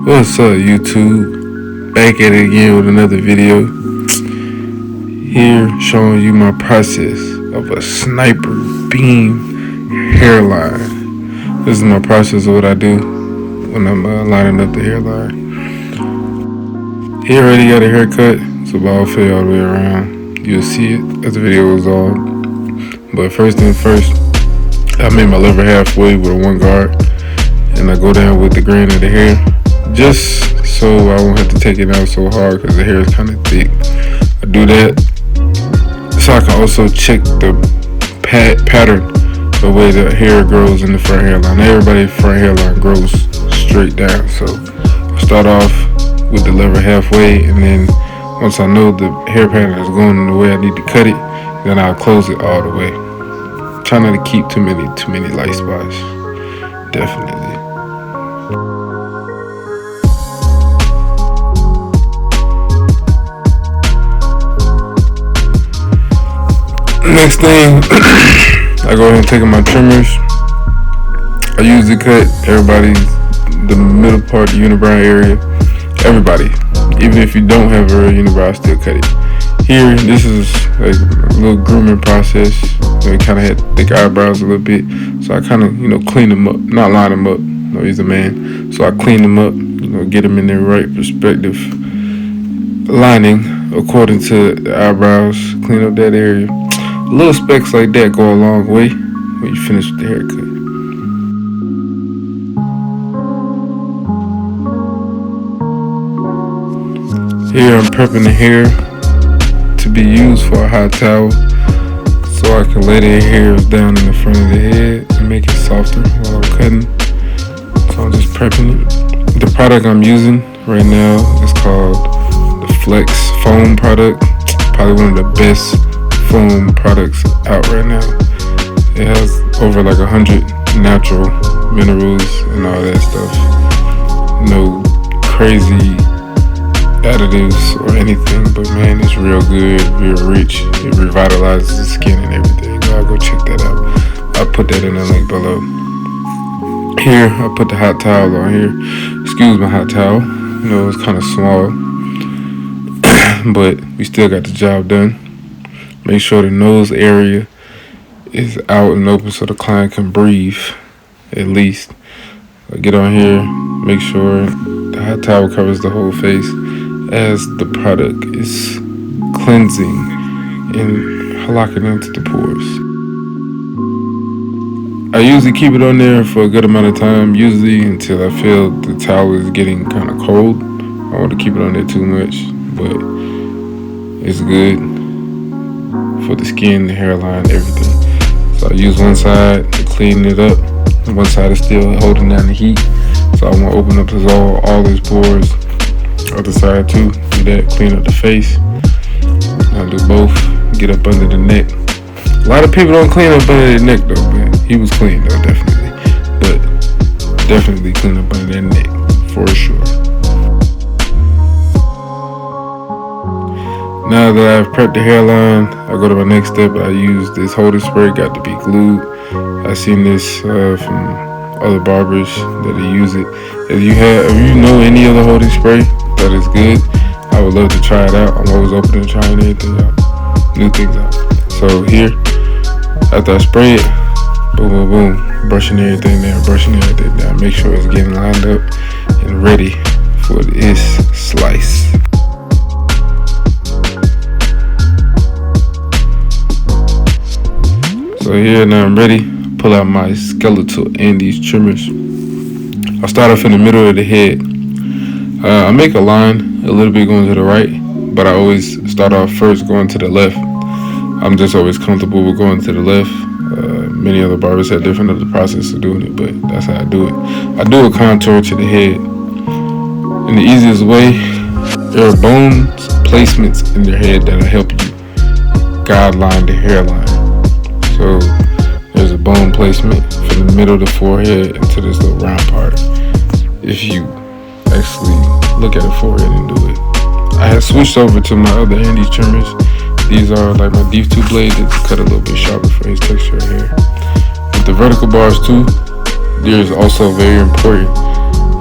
What's up, YouTube? Back at it again with another video. Here showing you my process of a sniper beam hairline. This is my process of what I do when I'm lining up the hairline. He already got a haircut, so I'll fade all the way around. You'll see it as the video goes on. But first thing first, I made my lever halfway with a 1 guard, and I go down with the grain of the hair, just so I won't have to take it out so hard because the hair is kind of thick. I do that so I can also check the pattern, the way the hair grows in the front hairline. Everybody's front hairline grows straight down, so I start off with the lever halfway, and then once I know the hair pattern is going in the way I need to cut it, then I'll close it all the way. Try not to keep too many light spots. Definitely. Next thing, I go ahead and take my trimmers. I usually cut the middle part, the unibrow area. Everybody, even if you don't have a real unibrow, I still cut it. Here, this is like a little grooming process. I kind of had thick eyebrows a little bit, so I kind of, clean them up, not line them up. No, he's a man, so I clean them up, get them in their right perspective, lining according to the eyebrows. Clean up that area. Little specks like that go a long way when you finish with the haircut. Here I'm prepping the hair to be used for a hot towel, so I can lay the hairs down in the front of the head and make it softer while I'm cutting. So I'm just prepping it. The product I'm using right now is called the Flex Foam product. Probably one of the best foam products out right now. It has over like 100 natural minerals and all that stuff. No crazy additives or anything, but man, it's real good, real rich. It revitalizes the skin and everything. Y'all go check that out. I'll put that in the link below. Here, I put the hot towel on here. Excuse my hot towel. It's kind of small, but we still got the job done. Make sure the nose area is out and open so the client can breathe, at least. So get on here, make sure the hot towel covers the whole face as the product is cleansing and locking into the pores. I usually keep it on there for a good amount of time, usually until I feel the towel is getting kind of cold. I don't want to keep it on there too much, but it's good for the skin, the hairline, everything. So I use one side to clean it up, and one side is still holding down the heat. So I want to open up all these pores. Other side too, do that, clean up the face. I'll do both, get up under the neck. A lot of people don't clean up under their neck though, but he was clean though, definitely. But definitely clean up under their neck, for sure. Now that I've prepped the hairline, I go to my next step. I use this holding spray, got to be glued. I seen this from other barbers that they use it. If you know any other holding spray that is good, I would love to try it out. I'm always open to trying anything out, new things out. So here, after I spray it, boom, boom, boom, brushing everything down, make sure it's getting lined up and ready for this slice. So here now I'm ready. Pull out my skeletal and these trimmers. I'll start off in the middle of the head. I make a line a little bit going to the right, but I always start off first going to the left. I'm just always comfortable with going to the left. Many other barbers have different other process of doing it, but that's how I do it. I do a contour to the head. In the easiest way, there are bone placements in your head that'll help you guideline the hairline. So there's a bone placement from the middle of the forehead into this little round part. If you actually look at the forehead and do it. I have switched over to my other handy trimmers. These are like my Deep 2 blade that's cut a little bit sharper for his texture of hair. With the vertical bars too, there's also very important.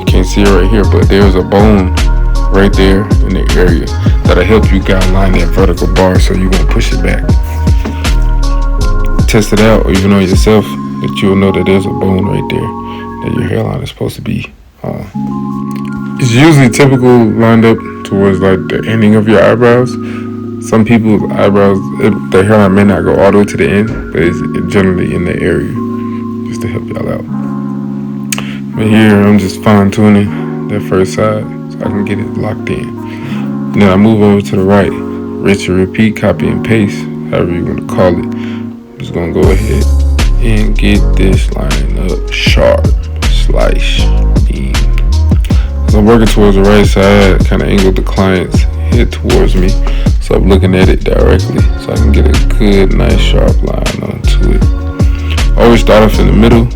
You can't see it right here, but there's a bone right there in the area that'll help you guide line that vertical bar so you won't push it back. Test it out, or even on yourself, that you'll know that there's a bone right there that your hairline is supposed to be on. It's usually typical lined up towards like the ending of your eyebrows. Some people's eyebrows, their hairline may not go all the way to the end, but it's generally in the area, just to help y'all out. But here I'm just fine tuning that first side so I can get it locked in. And then I move over to the right, rinse and repeat, copy and paste, however you want to call it. I'm just gonna go ahead and get this line up sharp, slice, beam. As I'm working towards the right side, kind of angle the client's head towards me, so I'm looking at it directly so I can get a good, nice, sharp line onto it. Always start off in the middle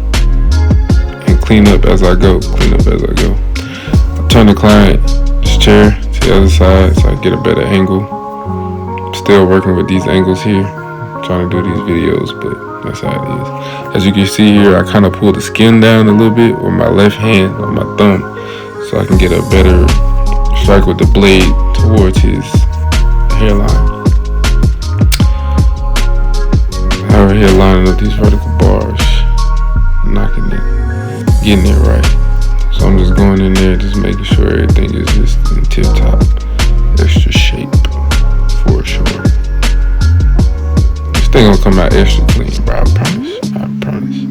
and clean up as I go, I turn the client's chair to the other side so I get a better angle. I'm still working with these angles here, trying to do these videos, but that's how it is. As you can see here, I kind of pull the skin down a little bit with my left hand on my thumb so I can get a better strike with the blade towards his hairline. How we're here lining up these vertical bars, knocking it, getting it right. So I'm just going in there, just making sure everything is just in tip top, extra shape for sure. This thing gonna come out extra clean, bro. I promise.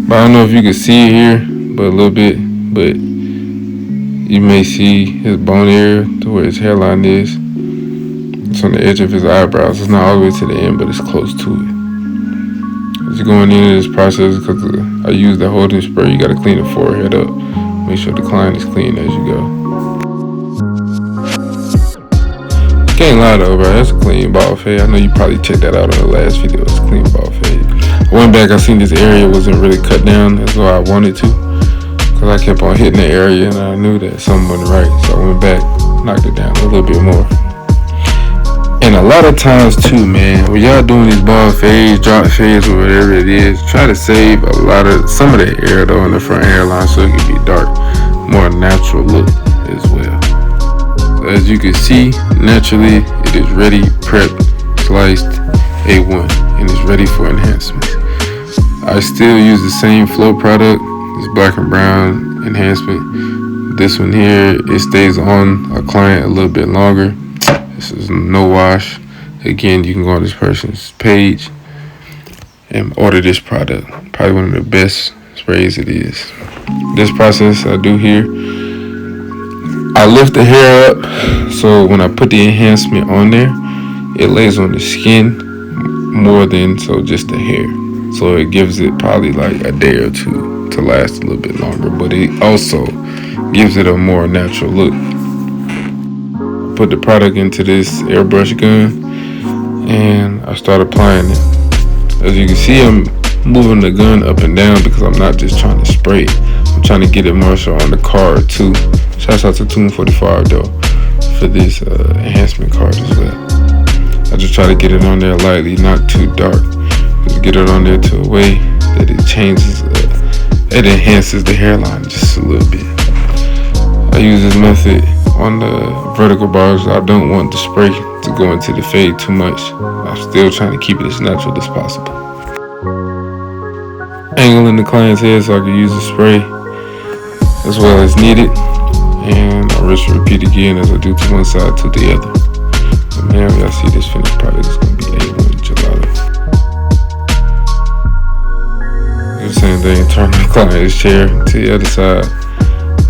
But I don't know if you can see it here, but a little bit. But you may see his bone area to where his hairline is. It's on the edge of his eyebrows. It's not all the way to the end, but it's close to it. As you're going into this process, because I use the holding spray, you got to clean the forehead up. Make sure the client is clean as you go. Can't lie though, bro. That's a clean bald fade. I know you probably checked that out on the last video. It's a clean bald fade. I went back, I seen this area wasn't really cut down as well I wanted to. Cause I kept on hitting the area and I knew that something wasn't right. So I went back, knocked it down a little bit more. And a lot of times too, man, when y'all doing these bald fades, drop fades, or whatever it is, try to save some of the hair though in the front hairline so it can be dark, more natural look as well. So as you can see, naturally it is ready, prepped, sliced, A1, and it's ready for enhancement. I still use the same flow product. This black and brown enhancement. This one here, it stays on a client a little bit longer. This is no wash. Again, you can go on this person's page and order this product. Probably one of the best sprays it is. This process I do here, I lift the hair up so when I put the enhancement on there, it lays on the skin more than just the hair. So it gives it probably like a day or two to last a little bit longer, but it also gives it a more natural look. Put the product into this airbrush gun and I start applying it. As you can see, I'm moving the gun up and down because I'm not just trying to spray it. I'm trying to get it more so on the card too. Shouts out to Tune 45 though for this enhancement card as well. I just try to get it on there lightly, not too dark. Just get it on there to a way that it changes, it enhances the hairline just a little bit. I use this method on the vertical bars. I don't want the spray to go into the fade too much. I'm still trying to keep it as natural as possible. Angling the client's head so I can use the spray as well as needed. And I rinse and repeat again as I do to one side to the other. And man, y'all see this finished product, it's going to be A1 gelato. Do the same thing, turn the client's chair to the other side.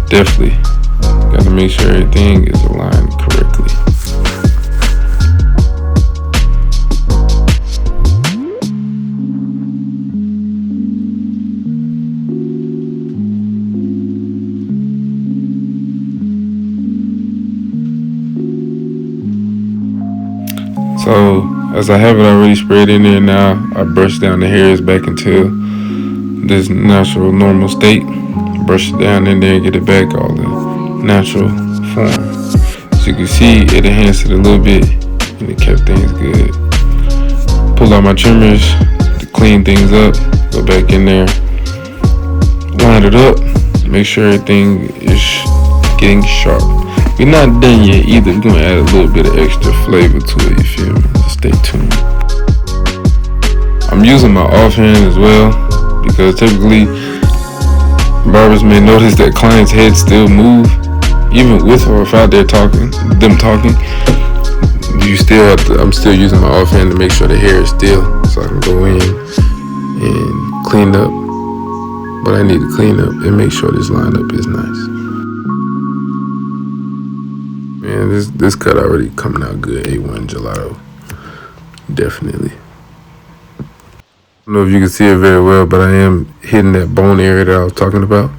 Definitely got to make sure everything is aligned correctly. So as I have it already sprayed in there now, I brush down the hairs back into this natural normal state. Brush it down in there and get it back all the natural form. As you can see, it enhanced it a little bit and it kept things good. Pull out my trimmers to clean things up, go back in there, line it up, Make sure everything is getting sharp. We're not done yet either. We're gonna add a little bit of extra flavor to it, you feel me? Just stay tuned. I'm using my offhand as well, because typically barbers may notice that clients' heads still move, even with or without them talking. You still have to, I'm still using my offhand to make sure the hair is still, so I can go in and clean up what I need to clean up and make sure this lineup is nice. Man, this cut already coming out good. A1 gelato, definitely. I don't know if you can see it very well, but I am hitting that bone area that I was talking about.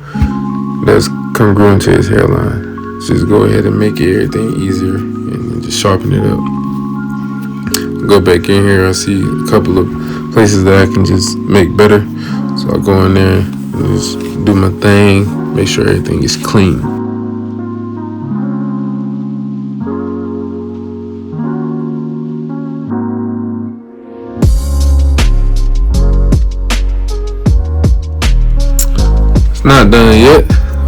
That's congruent to his hairline. Just go ahead and make everything easier and just sharpen it up. Go back in here, I see a couple of places that I can just make better. So I'll go in there and just do my thing, make sure everything is clean. It's not done yet.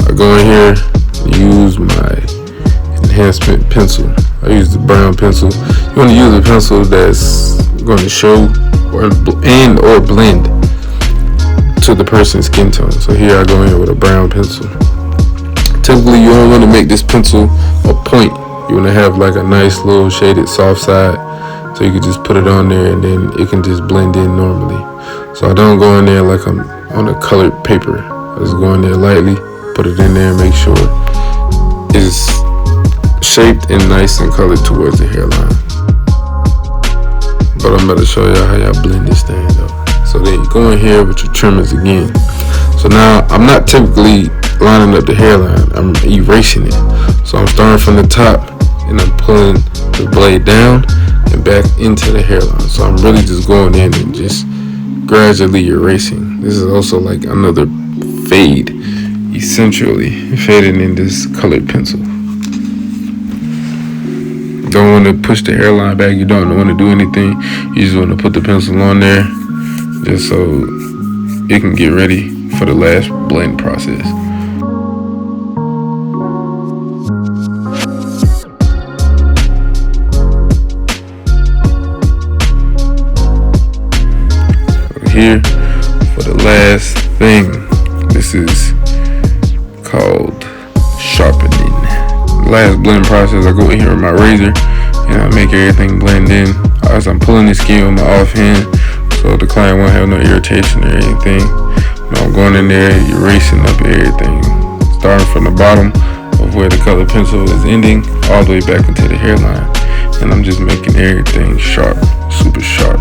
I go in here and use my enhancement pencil. I use the brown pencil. You want to use a pencil that's going to show or blend to the person's skin tone. So here I go in with a brown pencil. Typically you don't want to make this pencil a point. You want to have like a nice little shaded soft side, so you can just put it on there and then it can just blend in normally. So I don't go in there like I'm on a colored paper. I just go in there lightly, put it in there and make sure it's shaped and nice and colored towards the hairline. But I'm about to show y'all how y'all blend this thing though. So then you go in here with your trimmers again. So now I'm not typically lining up the hairline, I'm erasing it. So I'm starting from the top and I'm pulling the blade down and back into the hairline. So I'm really just going in and just gradually erasing. This is also like another fade, essentially fading in this colored pencil. Don't want to push the hairline back, you don't want to do anything. You just want to put the pencil on there just so it can get ready for the last blend process. Here for the last thing, this is called sharpening. The last blend process, I go in here with my razor and I make everything blend in as I'm pulling the skin with my offhand, so the client won't have no irritation or anything. I'm going in there, erasing up everything, starting from the bottom of where the color pencil is ending, all the way back into the hairline. And I'm just making everything sharp, super sharp.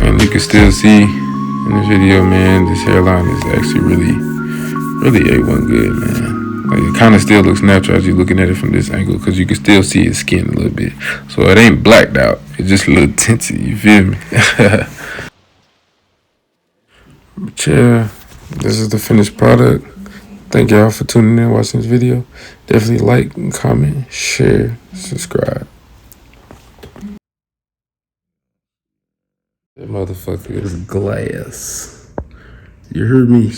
And you can still see in the video, man, this hairline is actually really A1 good, man. Like, it kind of still looks natural as you're looking at it from this angle, because you can still see his skin a little bit. So it ain't blacked out, it's just a little tinted, you feel me? But yeah, this is the finished product. Thank y'all for tuning in and watching this video. Definitely like and comment, share, subscribe. That motherfucker is glass. You heard me?